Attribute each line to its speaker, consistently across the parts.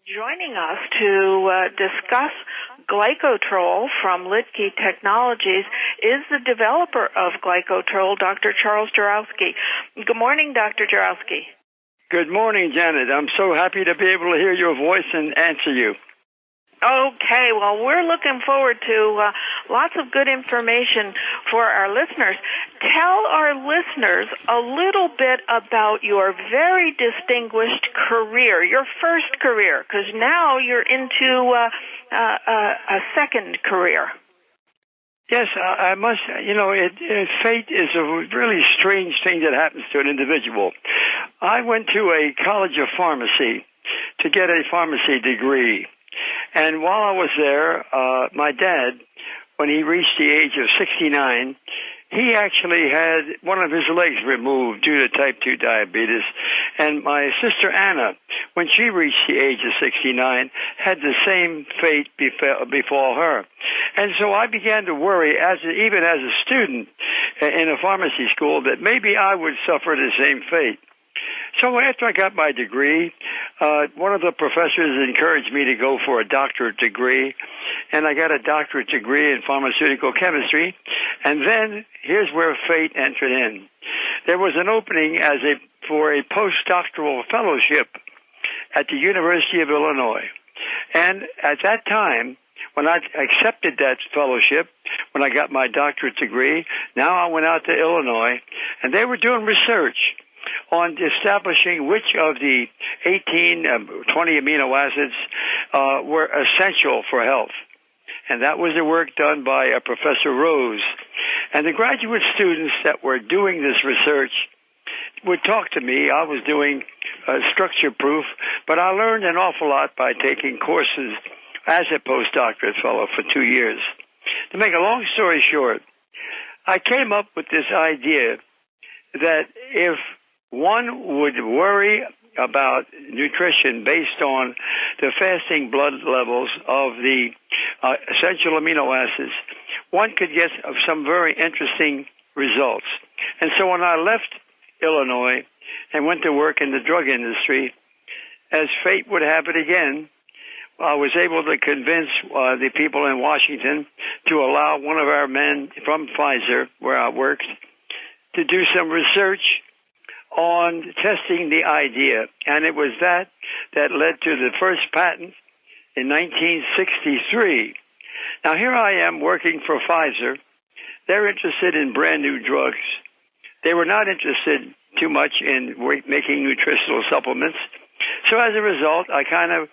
Speaker 1: Joining us to discuss Glycotrol from Litke Technologies is the developer of Glycotrol, Dr. Charles Jarowski. Good morning, Dr. Jarowski.
Speaker 2: Good morning, Janet. I'm so happy to be able to hear your voice and answer you.
Speaker 1: Okay, well, we're looking forward to lots of good information for our listeners. Tell our listeners a little bit about your very distinguished career, your first career, because now you're into a second career.
Speaker 2: Yes, I must, fate is a really strange thing that happens to an individual. I went to a college of pharmacy to get a pharmacy degree. And while I was there, my dad, when he reached the age of 69, he actually had one of his legs removed due to type 2 diabetes. And my sister Anna, when she reached the age of 69, had the same fate befall her. And so I began to worry, even as a student in a pharmacy school, that maybe I would suffer the same fate. So after I got my degree, one of the professors encouraged me to go for a doctorate degree, and I got a doctorate degree in pharmaceutical chemistry. And then here's where fate entered in. There was an opening for a postdoctoral fellowship at the University of Illinois. And at that time, when I accepted that fellowship, when I got my doctorate degree, now I went out to Illinois, and they were doing research on establishing which of the 20 amino acids were essential for health. And that was the work done by Professor Rose. And the graduate students that were doing this research would talk to me. I was doing structure proof, but I learned an awful lot by taking courses as a postdoctorate fellow for 2 years. To make a long story short, I came up with this idea that if one would worry about nutrition based on the fasting blood levels of the essential amino acids, one could get some very interesting results. And so when I left Illinois and went to work in the drug industry, as fate would have it again, I was able to convince the people in Washington to allow one of our men from Pfizer, where I worked, to do some research on testing the idea. And it was that led to the first patent in 1963. Now, here I am working for Pfizer. They're interested in brand new drugs. They were not interested too much in making nutritional supplements. So as a result, I kind of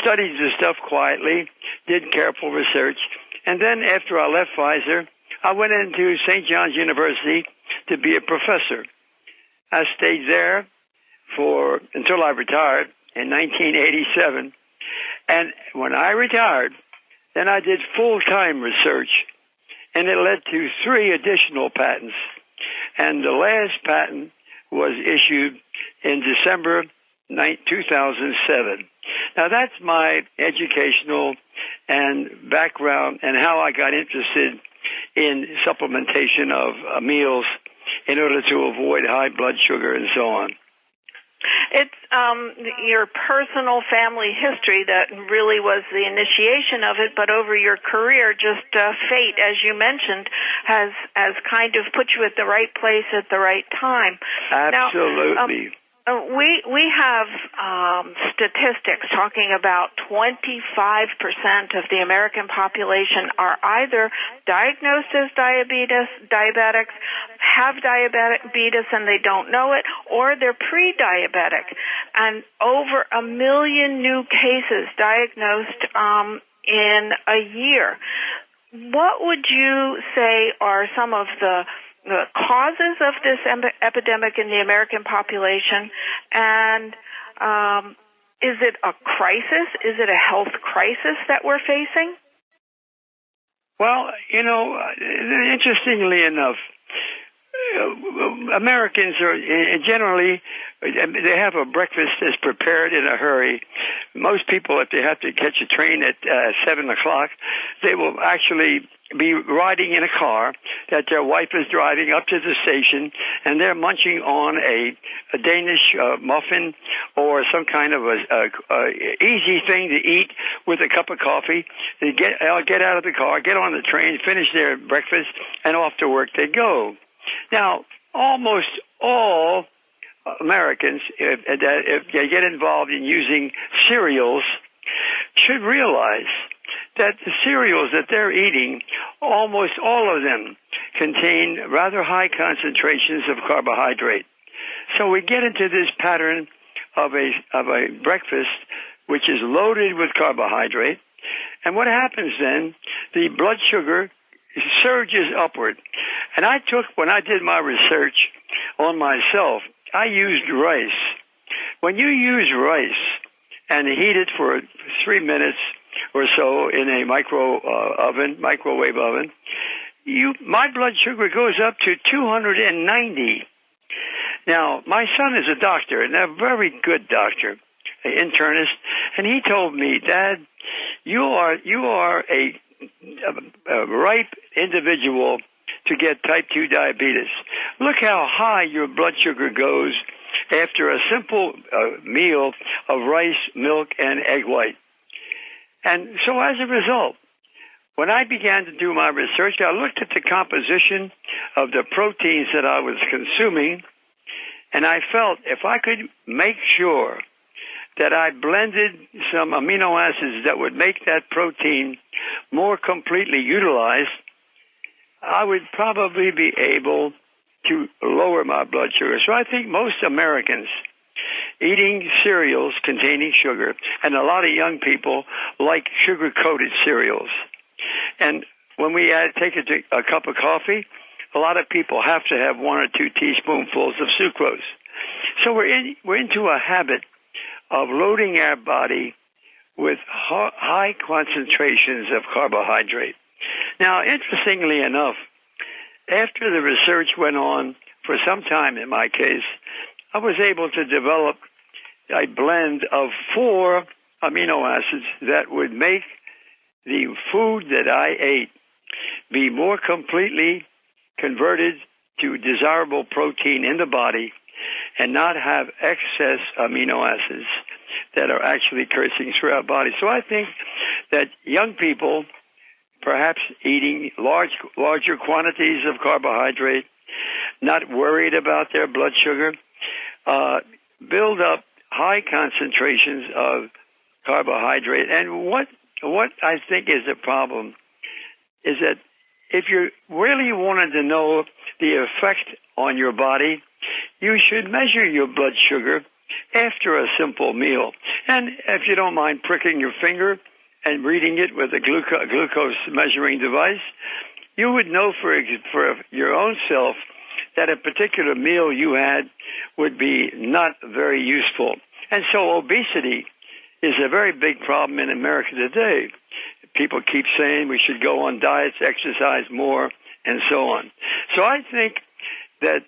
Speaker 2: studied the stuff quietly, did careful research, and then after I left Pfizer, I went into St. John's University to be a professor. I stayed there until I retired in 1987. And when I retired, then I did full-time research, and it led to 3 additional patents. And the last patent was issued in December 2007. Now, that's my educational and background and how I got interested in supplementation of meals in order to avoid high blood sugar and so on.
Speaker 1: It's your personal family history that really was the initiation of it, but over your career, just fate, as you mentioned, has kind of put you at the right place at the right time.
Speaker 2: Absolutely.
Speaker 1: Now, we have statistics talking about 25% of the American population are either diagnosed as diabetics, have diabetes and they don't know it, or they're pre-diabetic. And over 1 million new cases diagnosed in a year. What would you say are some of the causes of this epidemic in the American population, and is it a crisis? Is it a health crisis that we're facing?
Speaker 2: Well, interestingly enough, Americans are generally, they have a breakfast that's prepared in a hurry most people, if they have to catch a train at 7 o'clock, they will actually be riding in a car that their wife is driving up to the station, and they're munching on a Danish muffin or some kind of a easy thing to eat with a cup of coffee. They get out of the car, get on the train, finish their breakfast, and off to work they go. Now, almost all Americans, if they get involved in using cereals, should realize that the cereals that they're eating, almost all of them contain rather high concentrations of carbohydrate. So we get into this pattern of a breakfast which is loaded with carbohydrate. And what happens then, the blood sugar surges upward. And when I did my research on myself, I used rice. When you use rice and heat it for 3 minutes or so in a microwave oven, my blood sugar goes up to 290. Now, my son is a doctor, and a very good doctor, an internist, and he told me, Dad, you are a ripe individual to get type 2 diabetes. Look how high your blood sugar goes after a simple meal of rice, milk, and egg white. And so as a result, when I began to do my research, I looked at the composition of the proteins that I was consuming, and I felt if I could make sure that I blended some amino acids that would make that protein more completely utilized, I would probably be able to lower my blood sugar. So I think most Americans eating cereals containing sugar, and a lot of young people like sugar-coated cereals. And when we take a cup of coffee, a lot of people have to have 1 or 2 teaspoonfuls of sucrose. So we're into a habit of loading our body with high concentrations of carbohydrate. Now, interestingly enough, after the research went on for some time in my case, I was able to develop a blend of 4 amino acids that would make the food that I ate be more completely converted to desirable protein in the body and not have excess amino acids that are actually coursing through our body. So I think that young people, perhaps eating larger quantities of carbohydrate, not worried about their blood sugar, build up high concentrations of carbohydrate. And what I think is a problem is that if you really wanted to know the effect on your body, you should measure your blood sugar after a simple meal. And if you don't mind pricking your finger and reading it with a glucose measuring device, you would know for your own self that a particular meal you had would be not very useful. And so obesity is a very big problem in America today. People keep saying we should go on diets, exercise more, and so on. So I think that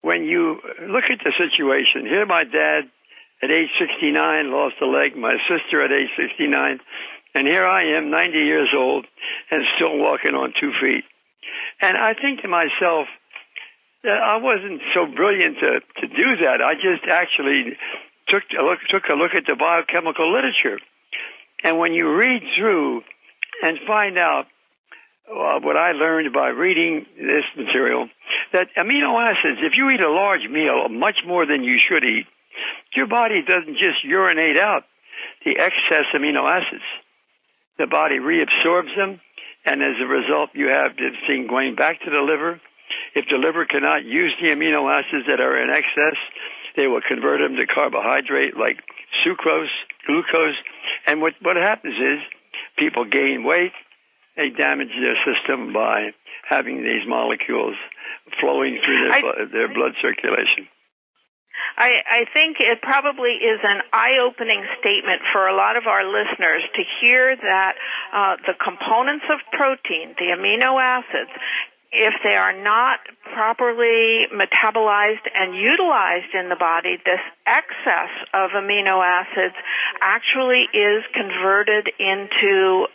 Speaker 2: when you look at the situation, here my dad at age 69 lost a leg, my sister at age 69, and here I am, 90 years old, and still walking on 2 feet. And I think to myself that I wasn't so brilliant to do that. I just actually took a look at the biochemical literature. And when you read through and find out what I learned by reading this material, that amino acids, if you eat a large meal, much more than you should eat, your body doesn't just urinate out the excess amino acids. The body reabsorbs them, and as a result, you have this thing going back to the liver. If the liver cannot use the amino acids that are in excess, they will convert them to carbohydrate like sucrose, glucose. And what happens is people gain weight. They damage their system by having these molecules flowing through their blood circulation.
Speaker 1: I think it probably is an eye-opening statement for a lot of our listeners to hear that the components of protein, the amino acids, if they are not properly metabolized and utilized in the body, this excess of amino acids actually is converted into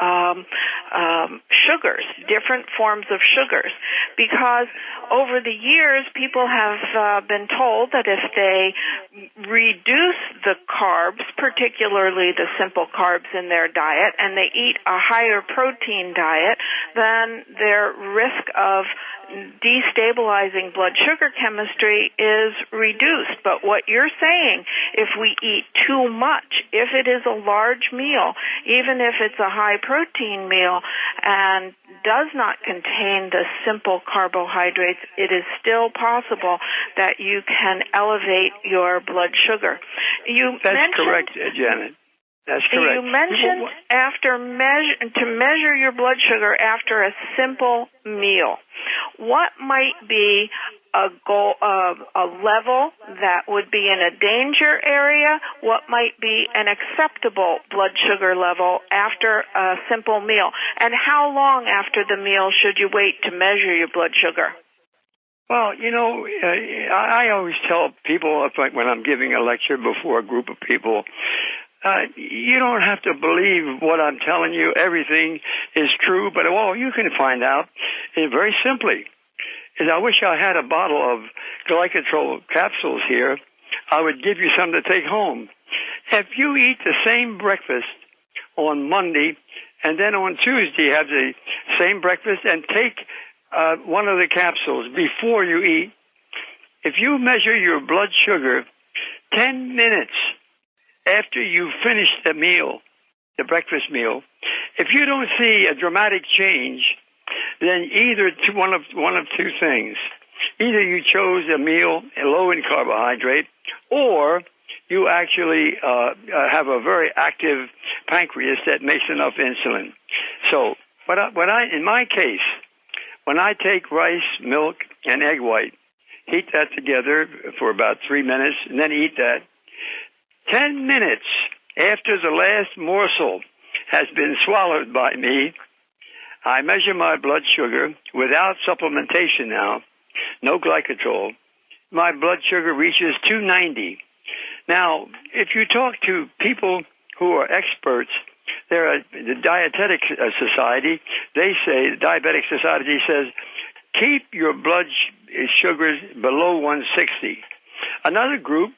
Speaker 1: sugars, different forms of sugars. Because over the years, people have been told that if they reduce the carbs, particularly the simple carbs in their diet, and they eat a higher protein diet, then their risk of destabilizing blood sugar chemistry is reduced. But what you're saying, if we eat too much, if it is a large meal, even if it's a high protein meal and does not contain the simple carbohydrates, it is still possible that you can elevate your blood sugar.
Speaker 2: That's correct, Janet. That's correct.
Speaker 1: You mentioned to measure your blood sugar after a simple meal. What might be a level that would be in a danger area? What might be an acceptable blood sugar level after a simple meal? And how long after the meal should you wait to measure your blood sugar?
Speaker 2: Well, I always tell people when I'm giving a lecture before a group of people, you don't have to believe what I'm telling you. Everything is true, but all you can find out is very simply is I wish I had a bottle of Glycotrol capsules here. I would give you some to take home. If you eat the same breakfast on Monday and then on Tuesday have the same breakfast and take one of the capsules before you eat, if you measure your blood sugar 10 minutes after you finish the meal, the breakfast meal, if you don't see a dramatic change, then either one of two things. Either you chose a meal low in carbohydrate, or you actually have a very active pancreas that makes enough insulin. So, in my case, when I take rice, milk, and egg white, heat that together for about 3 minutes, and then eat that, 10 minutes after the last morsel has been swallowed by me, I measure my blood sugar without supplementation now, no glycotrol. My blood sugar reaches 290. Now, if you talk to people who are experts, the Dietetic Society, they say, the Diabetic Society says, keep your blood sugars below 160. Another group,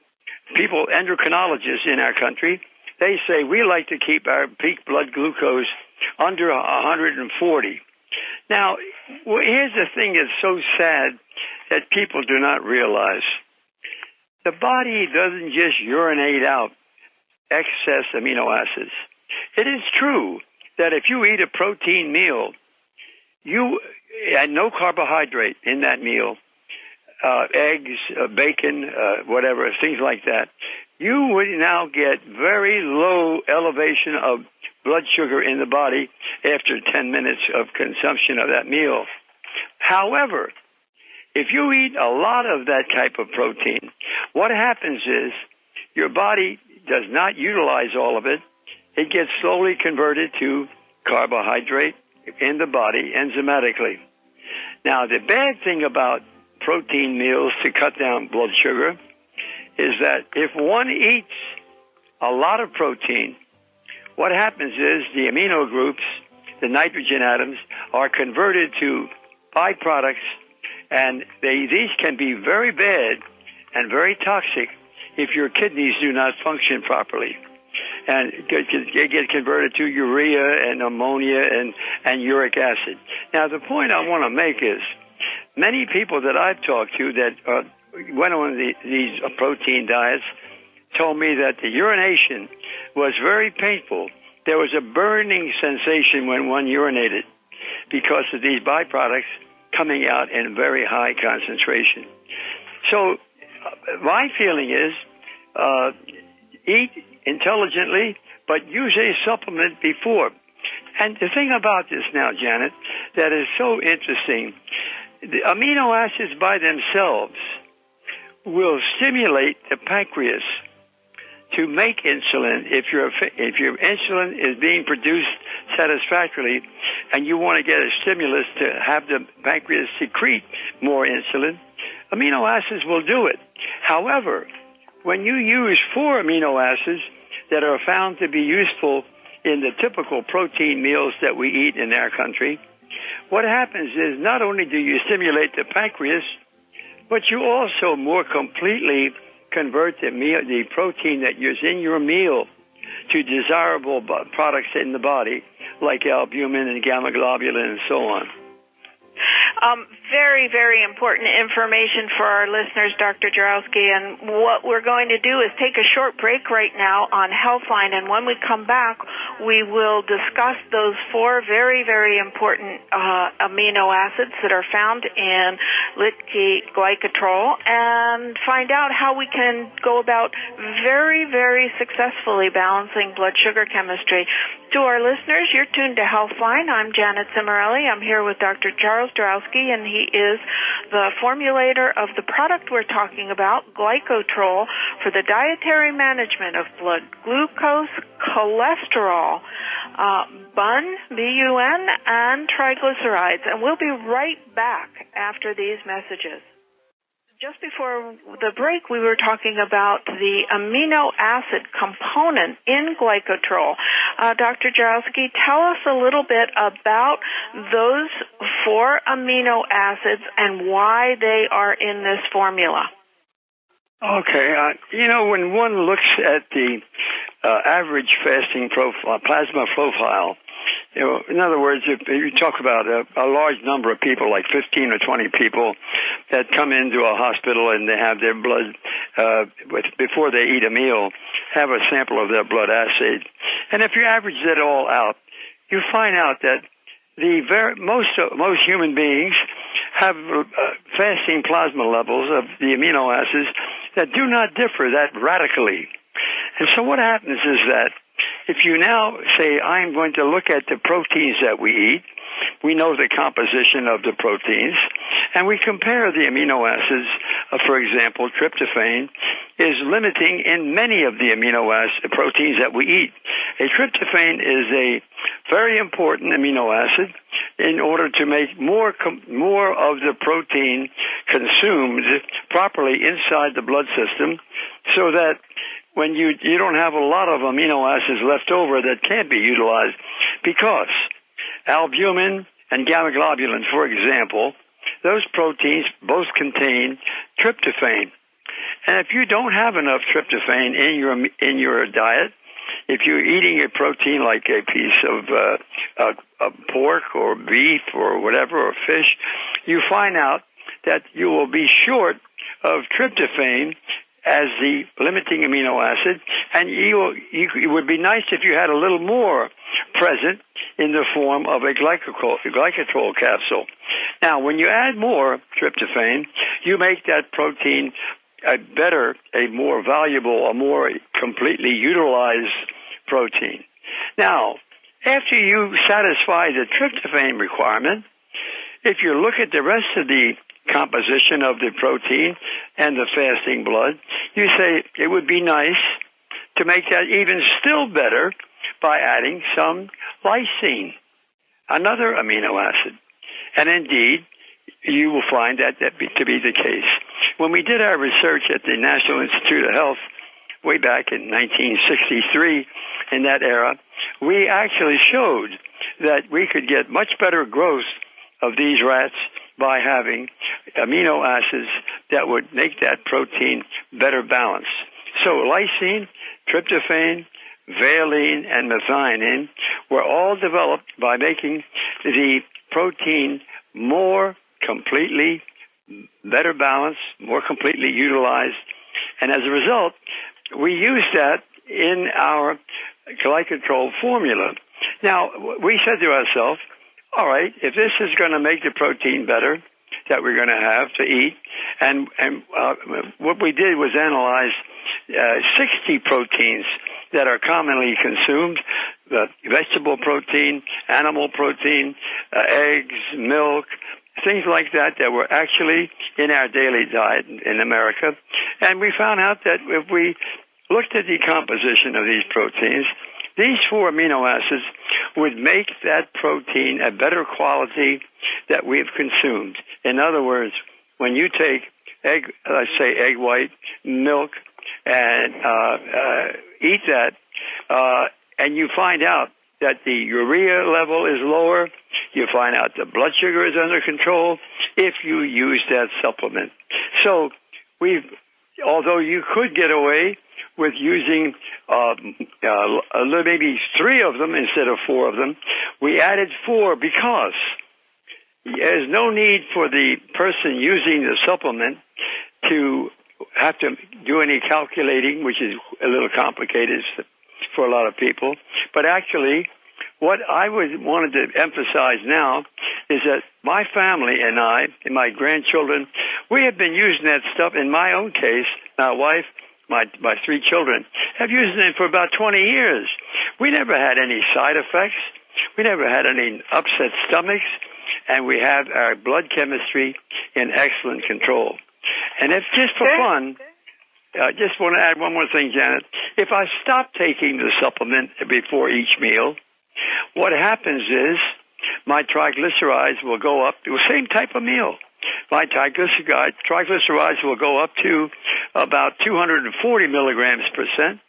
Speaker 2: people, endocrinologists in our country, they say we like to keep our peak blood glucose under 140. Now, here's the thing that's so sad that people do not realize. The body doesn't just urinate out excess amino acids. It is true that if you eat a protein meal, you add no carbohydrate in that meal, eggs, bacon, whatever, things like that, you would now get very low elevation of blood sugar in the body after 10 minutes of consumption of that meal. However, if you eat a lot of that type of protein, what happens is your body does not utilize all of it. It gets slowly converted to carbohydrate in the body enzymatically. Now, the bad thing about protein meals to cut down blood sugar is that if one eats a lot of protein, what happens is the amino groups, the nitrogen atoms, are converted to byproducts, and these can be very bad and very toxic if your kidneys do not function properly. And they get converted to urea and ammonia and uric acid. Now, the point I want to make is many people that I've talked to that went on these protein diets told me that the urination was very painful. There was a burning sensation when one urinated because of these byproducts coming out in very high concentration. So my feeling is eat intelligently, but use a supplement before. And the thing about this now, Janet, that is so interesting, the amino acids by themselves will stimulate the pancreas to make insulin, if your insulin is being produced satisfactorily and you want to get a stimulus to have the pancreas secrete more insulin, amino acids will do it. However, when you use 4 amino acids that are found to be useful in the typical protein meals that we eat in our country, what happens is not only do you stimulate the pancreas, but you also more completely convert the protein that is in your meal to desirable products in the body, like albumin and gamma globulin and so on.
Speaker 1: Very, very important information for our listeners, Dr. Jarowski. And what we're going to do is take a short break right now on Healthline. And when we come back, we will discuss those 4 very, very important amino acids that are found in Glycotrol and find out how we can go about very, very successfully balancing blood sugar chemistry. To our listeners, you're tuned to Healthline. I'm Janet Cimarelli. I'm here with Dr. Charles Jarowski, and he is the formulator of the product we're talking about, Glycotrol, for the dietary management of blood glucose, cholesterol, BUN, and triglycerides. And we'll be right back after these messages. Just before the break, we were talking about the amino acid component in Glycotrol. Dr. Jarowski, tell us a little bit about those 4 amino acids and why they are in this formula.
Speaker 2: Okay. When one looks at the average fasting profile, plasma profile, in other words, if you talk about a large number of people, like 15 or 20 people that come into a hospital and they have their blood, before they eat a meal, have a sample of their blood assay. And if you average that all out, you find out that most human beings have fasting plasma levels of the amino acids that do not differ that radically. And so what happens is that if you now say, I'm going to look at the proteins that we eat, we know the composition of the proteins, and we compare the amino acids. For example, tryptophan is limiting in many of the amino acid proteins that we eat. A tryptophan is a very important amino acid in order to make more of the protein consumed properly inside the blood system, so that when you don't have a lot of amino acids left over that can't be utilized, because albumin and gamma globulin, for example, those proteins both contain tryptophan. And if you don't have enough tryptophan in your diet, if you're eating a protein like a piece of pork or beef or whatever, or fish, you find out that you will be short of tryptophan as the limiting amino acid, and it would be nice if you had a little more present in the form of a glycotrol capsule. Now, when you add more tryptophan, you make that protein a more valuable, a more completely utilized protein. Now, after you satisfy the tryptophan requirement, if you look at the rest of the composition of the protein and the fasting blood, you say it would be nice to make that even still better by adding some lysine, another amino acid. And indeed, you will find that to be the case. When we did our research at the National Institute of Health way back in 1963, in that era, we actually showed that we could get much better growth of these rats by having amino acids that would make that protein better balanced. So lysine, tryptophan, valine, and methionine were all developed by making the protein more completely better balanced, more completely utilized. And as a result, we use that in our Glycotrol formula. Now, we said to ourselves, all right, if this is going to make the protein better that we're going to have to eat, and what we did was analyze 60 proteins that are commonly consumed, vegetable protein, animal protein, eggs, milk, things like that were actually in our daily diet in America. And we found out that if we looked at the composition of these proteins, these 4 amino acids would make that protein a better quality that we've consumed. In other words, when you take egg, let's say egg white, milk, and eat that, and you find out that the urea level is lower, you find out the blood sugar is under control if you use that supplement. So although you could get away with using maybe 3 of them instead of 4 of them, we added 4 because there's no need for the person using the supplement to have to do any calculating, which is a little complicated for a lot of people. But actually, what I wanted to emphasize now is that my family and I and my grandchildren, we have been using that stuff. In my own case, my wife, my 3 children have used it for about 20 years. We never had any side effects. We never had any upset stomachs. And we have our blood chemistry in excellent control. And if just for fun, I just want to add one more thing, Janet. If I stop taking the supplement before each meal, what happens is my triglycerides will go up to the same type of meal. My triglycerides will go up to about 240 milligrams percent.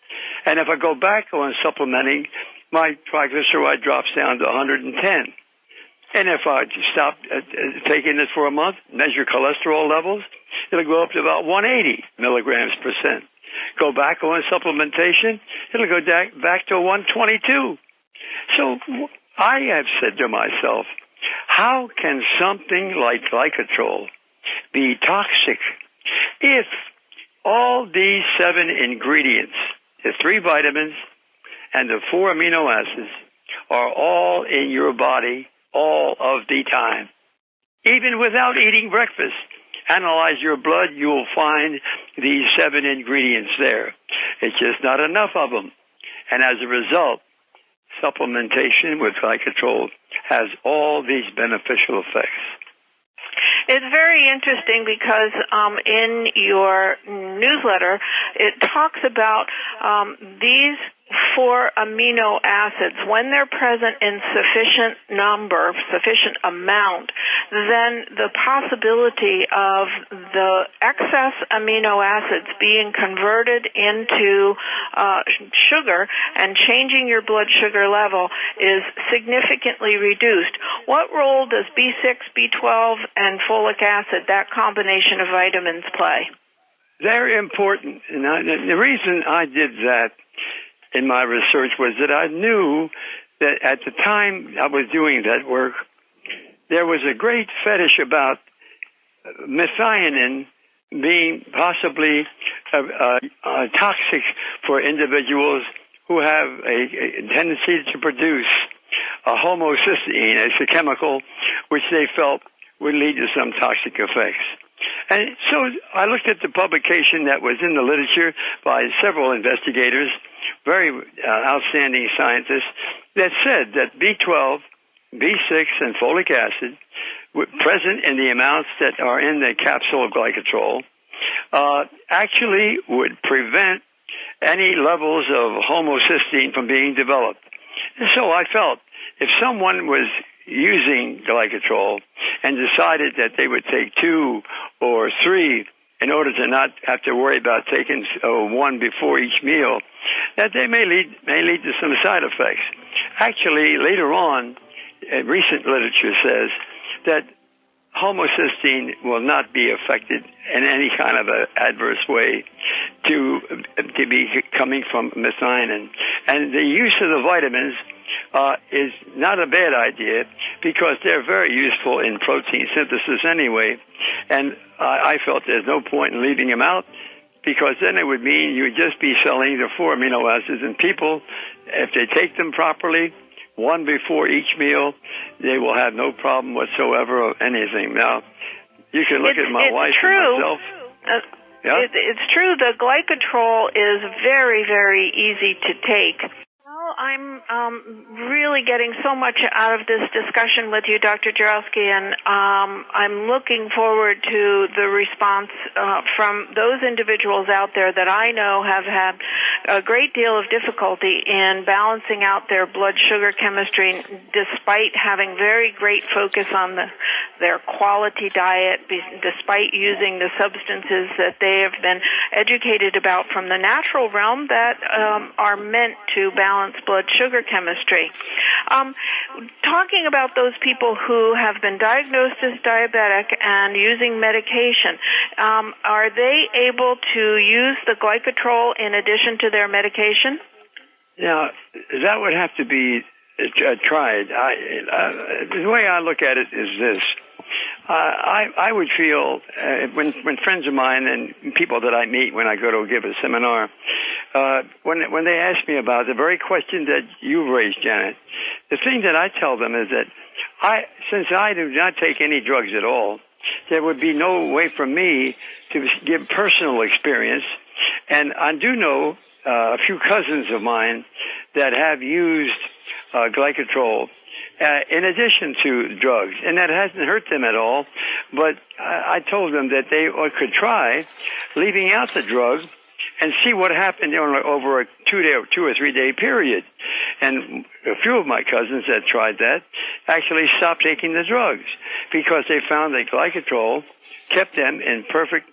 Speaker 2: And if I go back on supplementing, my triglyceride drops down to 110. And if I stop taking this for a month, measure cholesterol levels, it'll go up to about 180 milligrams percent. Go back on supplementation, it'll go back to 122. So I have said to myself, how can something like Glycotrol be toxic if all these 7 ingredients, the 3 vitamins and the 4 amino acids, are all in your body all of the time? Even without eating breakfast, analyze your blood, you will find these 7 ingredients there. It's just not enough of them. And as a result, supplementation with Glycotrol has all these beneficial effects.
Speaker 1: It's very interesting because in your newsletter, it talks about these 4 amino acids. When they're present in sufficient number, sufficient amount, then the possibility of the excess amino acids being converted into sugar and changing your blood sugar level is significantly reduced. What role does B6, B12, and folic acid, that combination of vitamins, play?
Speaker 2: They're important. And the reason I did that in my research was that I knew that at the time I was doing that work, there was a great fetish about methionine being possibly toxic for individuals who have a tendency to produce a homocysteine. It's a chemical which they felt would lead to some toxic effects. And so I looked at the publication that was in the literature by several investigators, very outstanding scientists, that said that B12, B6, and folic acid, present in the amounts that are in the capsule of Glycotrol, actually would prevent any levels of homocysteine from being developed. And so I felt if someone was using Glycotrol and decided that they would take 2 or 3 in order to not have to worry about taking 1 before each meal, that they may lead to some side effects. Actually, later on, recent literature says that homocysteine will not be affected in any kind of an adverse way to be coming from methionine. And the use of the vitamins is not a bad idea because they're very useful in protein synthesis anyway. And I felt there's no point in leaving them out because then it would mean you would just be selling the 4 amino acids. And people, if they take them properly, 1 before each meal, they will have no problem whatsoever of anything. Now, you can look at my wife and myself. Yeah? It's
Speaker 1: true. The Glycotrol is very, very easy to take. Well, I'm really getting so much out of this discussion with you, Dr. Jarowski, and I'm looking forward to the response from those individuals out there that I know have had a great deal of difficulty in balancing out their blood sugar chemistry despite having very great focus on their quality diet, despite using the substances that they have been educated about from the natural realm that are meant to balance blood sugar chemistry. Talking about those people who have been diagnosed as diabetic and using medication, are they able to use the Glycotrol in addition to their medication?
Speaker 2: Now, that would have to be tried. The way I look at it is this. I would feel when friends of mine and people that I meet when I go to give a seminar, when they ask me about the very question that you raised, Janet, the thing that I tell them is that since I do not take any drugs at all, there would be no way for me to give personal experience. And I do know a few cousins of mine that have used Glycotrol in addition to drugs, and that hasn't hurt them at all. But I told them that they could try leaving out the drug and see what happened over a 2 or 3 day period. And a few of my cousins that tried that actually stopped taking the drugs because they found that Glycotrol kept them in perfect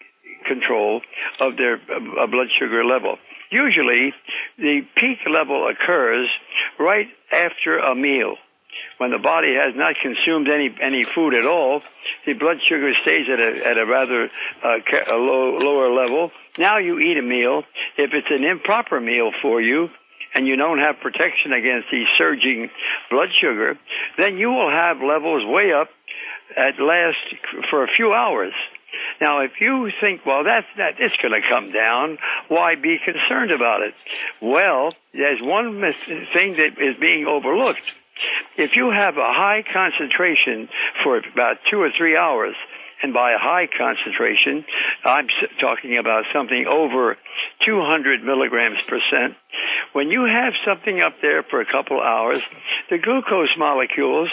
Speaker 2: control of their blood sugar level. Usually, the peak level occurs right after a meal. When the body has not consumed any food at all, the blood sugar stays at a rather lower level. Now you eat a meal. If it's an improper meal for you, and you don't have protection against the surging blood sugar, then you will have levels way up at last for a few hours. Now, if you think, well, it's going to come down, why be concerned about it? Well, there's one thing that is being overlooked. If you have a high concentration for about 2 or 3 hours, and by a high concentration, I'm talking about something over 200 milligrams %, when you have something up there for a couple hours, the glucose molecules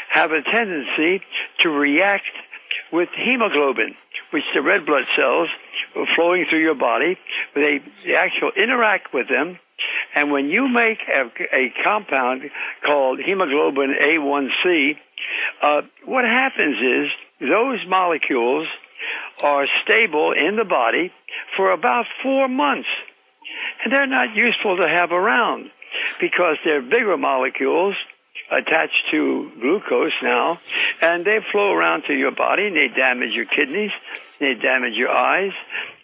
Speaker 2: have a tendency to react with hemoglobin, which the red blood cells flowing through your body, they actually interact with them. And when you make a compound called hemoglobin A1C, what happens is those molecules are stable in the body for about 4 months. And they're not useful to have around because they're bigger molecules attached to glucose now, and they flow around to your body, and they damage your kidneys, they damage your eyes,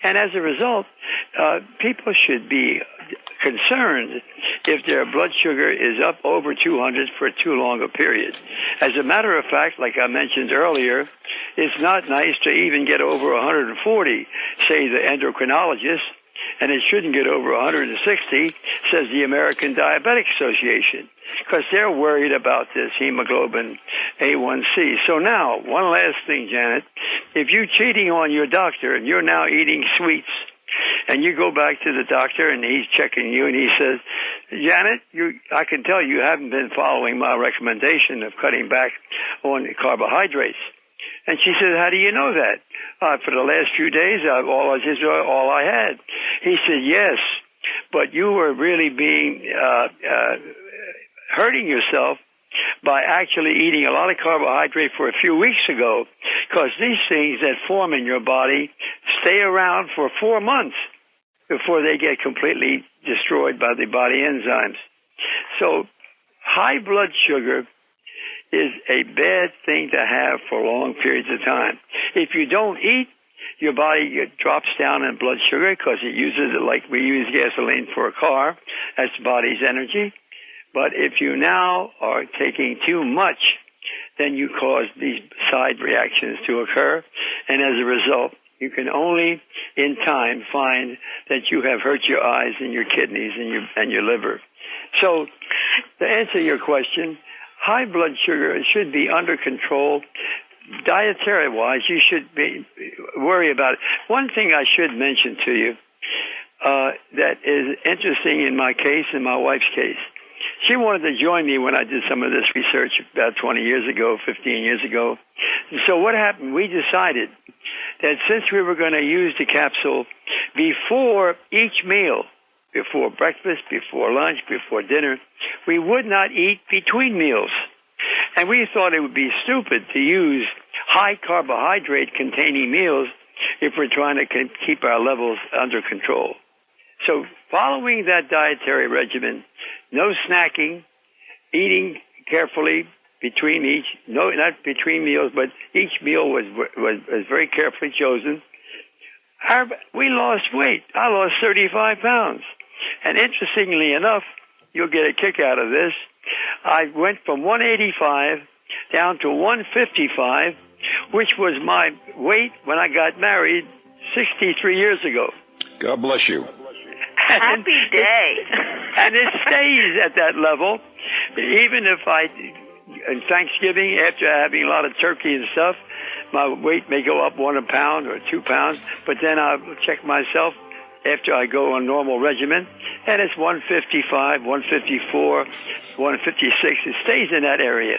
Speaker 2: and as a result, people should be concerned if their blood sugar is up over 200 for too long a period. As a matter of fact, like I mentioned earlier, it's not nice to even get over 140, say the endocrinologist, and it shouldn't get over 160, says the American Diabetic Association, because they're worried about this hemoglobin A1C. So now, one last thing, Janet. If you're cheating on your doctor and you're now eating sweets, and you go back to the doctor and he's checking you and he says, Janet, I can tell you haven't been following my recommendation of cutting back on carbohydrates. And she said, how do you know that? For the last few days, all I had. He said, yes, but you were really being hurting yourself by actually eating a lot of carbohydrate for a few weeks ago, because these things that form in your body stay around for 4 months before they get completely destroyed by the body enzymes. So high blood sugar is a bad thing to have for long periods of time. If you don't eat, your body drops down in blood sugar because it uses it like we use gasoline for a car. That's the body's energy. But if you now are taking too much, then you cause these side reactions to occur. And as a result, you can only in time find that you have hurt your eyes and your kidneys and your liver. So to answer your question, high blood sugar should be under control. Dietary-wise, you should worry about it. One thing I should mention to you that is interesting in my case and my wife's case. She wanted to join me when I did some of this research about 20 years ago, 15 years ago. And so what happened? We decided that since we were going to use the capsule before each meal, before breakfast, before lunch, before dinner, we would not eat between meals. And we thought it would be stupid to use high carbohydrate containing meals if we're trying to keep our levels under control. So following that dietary regimen, no snacking, eating carefully between each, no, not between meals, but each meal was very carefully chosen. We lost weight. I lost 35 pounds. And interestingly enough, you'll get a kick out of this, I went from 185 down to 155, which was my weight when I got married 63 years ago.
Speaker 3: God bless you.
Speaker 1: Happy day.
Speaker 2: And it stays at that level, even if in Thanksgiving, after having a lot of turkey and stuff, my weight may go up 1 pound or 2 pounds, but then I'll check myself after I go on normal regimen, and it's 155, 154, 156. It stays in that area.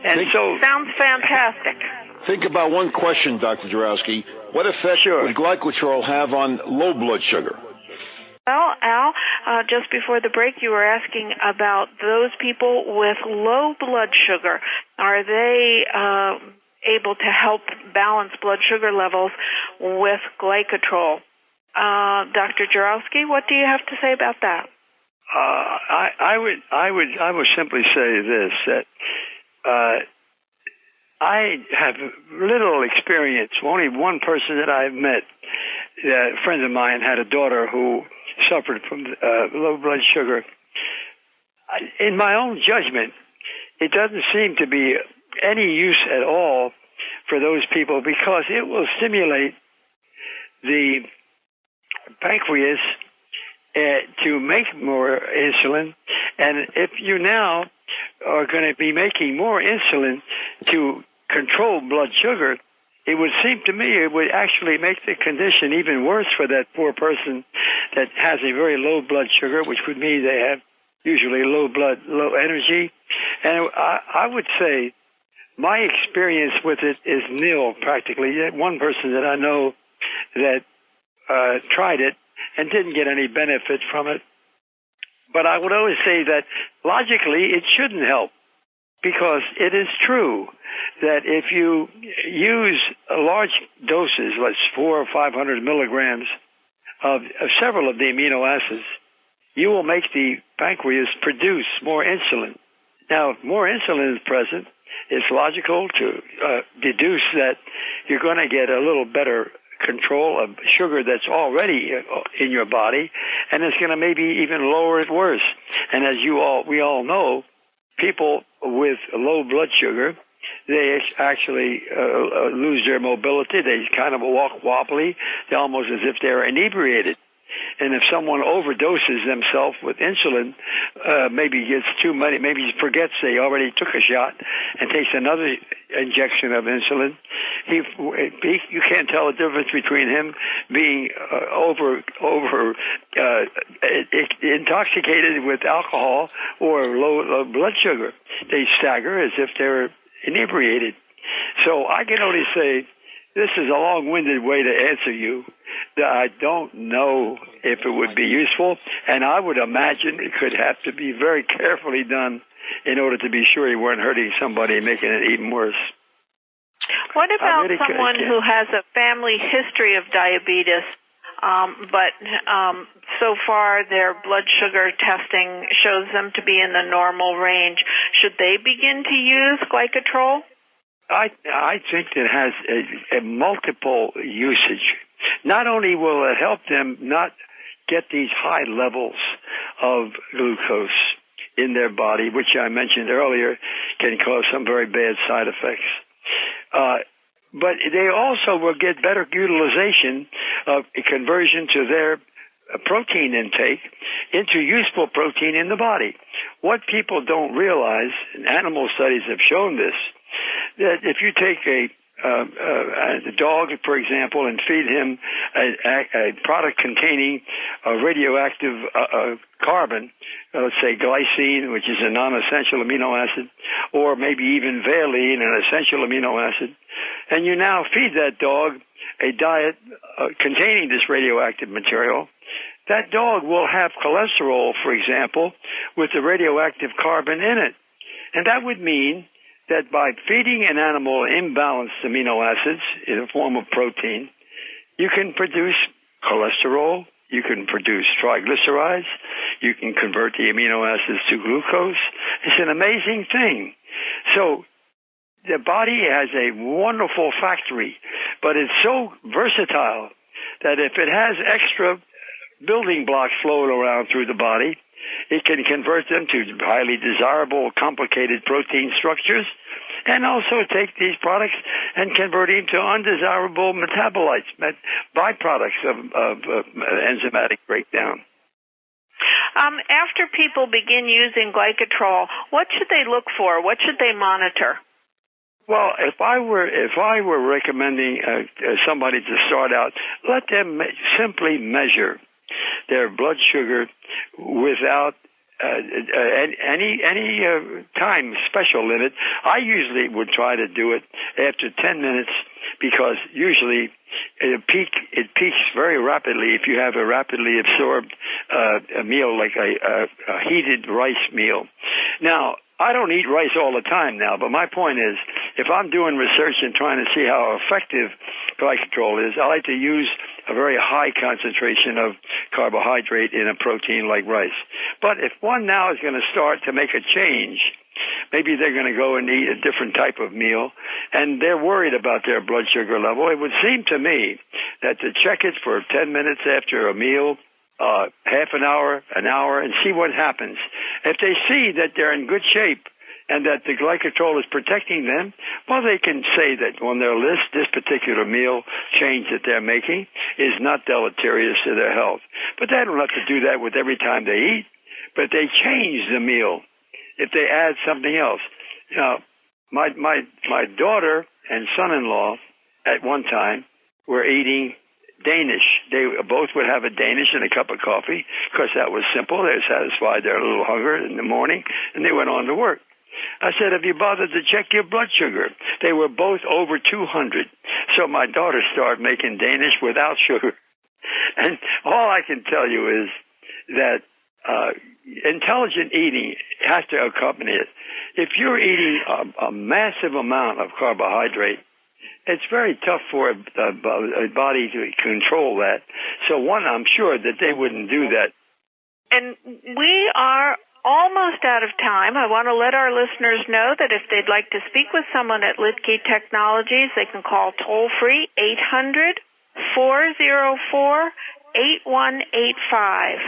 Speaker 2: And
Speaker 1: sounds fantastic.
Speaker 3: Think about one question, Dr. Jarowski. What effect would Glycotrol have on low blood sugar?
Speaker 1: Well, Al, just before the break, you were asking about those people with low blood sugar. Are they able to help balance blood sugar levels with Glycotrol? Dr. Jarowski, what do you have to say about that?
Speaker 2: I would simply say this, that I have little experience. Only one person that I've met, a friend of mine, had a daughter who suffered from low blood sugar. In my own judgment, it doesn't seem to be any use at all for those people because it will stimulate the pancreas to make more insulin, and if you now are going to be making more insulin to control blood sugar, it would seem to me it would actually make the condition even worse for that poor person that has a very low blood sugar, which would mean they have usually low energy. And I would say my experience with it is nil practically. One person that I know that tried it and didn't get any benefit from it. But I would always say that logically it shouldn't help, because it is true that if you use large doses, like 400 or 500 milligrams of several of the amino acids, you will make the pancreas produce more insulin. Now, if more insulin is present, it's logical to deduce that you're going to get a little better control of sugar that's already in your body, and it's going to maybe even lower it worse. And as we all know, people with low blood sugar, they actually lose their mobility. They kind of walk wobbly. They're almost as if they're inebriated. And if someone overdoses themselves with insulin, maybe gets too many, maybe he forgets they already took a shot and takes another injection of insulin, you can't tell the difference between him being intoxicated with alcohol or low blood sugar. They stagger as if they're inebriated. So I can only say, this is a long-winded way to answer you, that I don't know if it would be useful, and I would imagine it could have to be very carefully done in order to be sure you weren't hurting somebody and making it even worse.
Speaker 1: What about someone who has a family history of diabetes, but so far their blood sugar testing shows them to be in the normal range? Should they begin to use Glycotrol?
Speaker 2: I think it has a multiple usage. Not only will it help them not get these high levels of glucose in their body, which I mentioned earlier can cause some very bad side effects, but they also will get better utilization of a conversion to their protein intake into useful protein in the body. What people don't realize, and animal studies have shown this, that if you take a dog, for example, and feed him a product containing a radioactive carbon, let's say glycine, which is a non-essential amino acid, or maybe even valine, an essential amino acid, and you now feed that dog a diet containing this radioactive material, that dog will have cholesterol, for example, with the radioactive carbon in it. And that would mean that by feeding an animal imbalanced amino acids in the form of protein, you can produce cholesterol, you can produce triglycerides, you can convert the amino acids to glucose. It's an amazing thing. So the body has a wonderful factory, but it's so versatile that if it has extra building blocks flowing around through the body, it can convert them to highly desirable, complicated protein structures, and also take these products and convert into undesirable metabolites, byproducts of enzymatic breakdown.
Speaker 1: After people begin using Glycotrol, what should they look for? What should they monitor?
Speaker 2: Well, if I were recommending somebody to start out, let them simply measure their blood sugar without any time special limit. I usually would try to do it after 10 minutes because usually it peaks very rapidly if you have a rapidly absorbed a meal like a heated rice meal. Now, I don't eat rice all the time now, but my point is, if I'm doing research and trying to see how effective Glycotrol is, I like to use a very high concentration of carbohydrate in a protein like rice. But if one now is going to start to make a change, maybe they're going to go and eat a different type of meal, and they're worried about their blood sugar level, it would seem to me that to check it for 10 minutes after a meal, half an hour, and see what happens. If they see that they're in good shape and that the Glycotrol is protecting them, well, they can say that on their list, this particular meal change that they're making is not deleterious to their health. But they don't have to do that with every time they eat. But they change the meal if they add something else. Now, my daughter and son-in-law at one time were eating Danish. They both would have a Danish and a cup of coffee because that was simple. They satisfied their little hunger in the morning, and they went on to work. I said, have you bothered to check your blood sugar? They were both over 200. So my daughter started making Danish without sugar. And all I can tell you is that intelligent eating has to accompany it. If you're eating a massive amount of carbohydrate, it's very tough for a body to control that. So I'm sure that they wouldn't do that.
Speaker 1: And we are almost out of time. I want to let our listeners know that if they'd like to speak with someone at Litkey Technologies, they can call toll-free 800-404-8185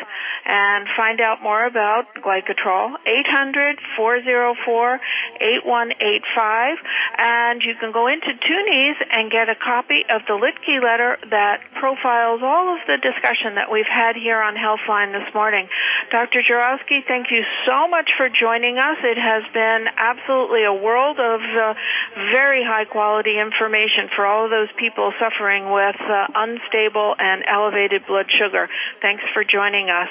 Speaker 1: and find out more about Glycotrol, 800-404-8185. And you can go into Toonies and get a copy of the Litkey letter that profiles all of the discussion that we've had here on Healthline this morning. Dr. Jarowski, thank you so much for joining us. It has been absolutely a world of very high-quality information for all of those people suffering with unstable and elevated blood sugar. Thanks for joining us.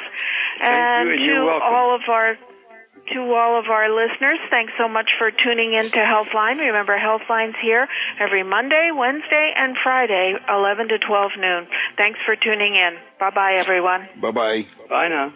Speaker 2: Thank you, and you're welcome.
Speaker 1: To all of our listeners, thanks so much for tuning in to Healthline. Remember, Healthline's here every Monday, Wednesday, and Friday, 11 to 12 noon. Thanks for tuning in. Bye-bye, everyone.
Speaker 3: Bye-bye.
Speaker 2: Bye now.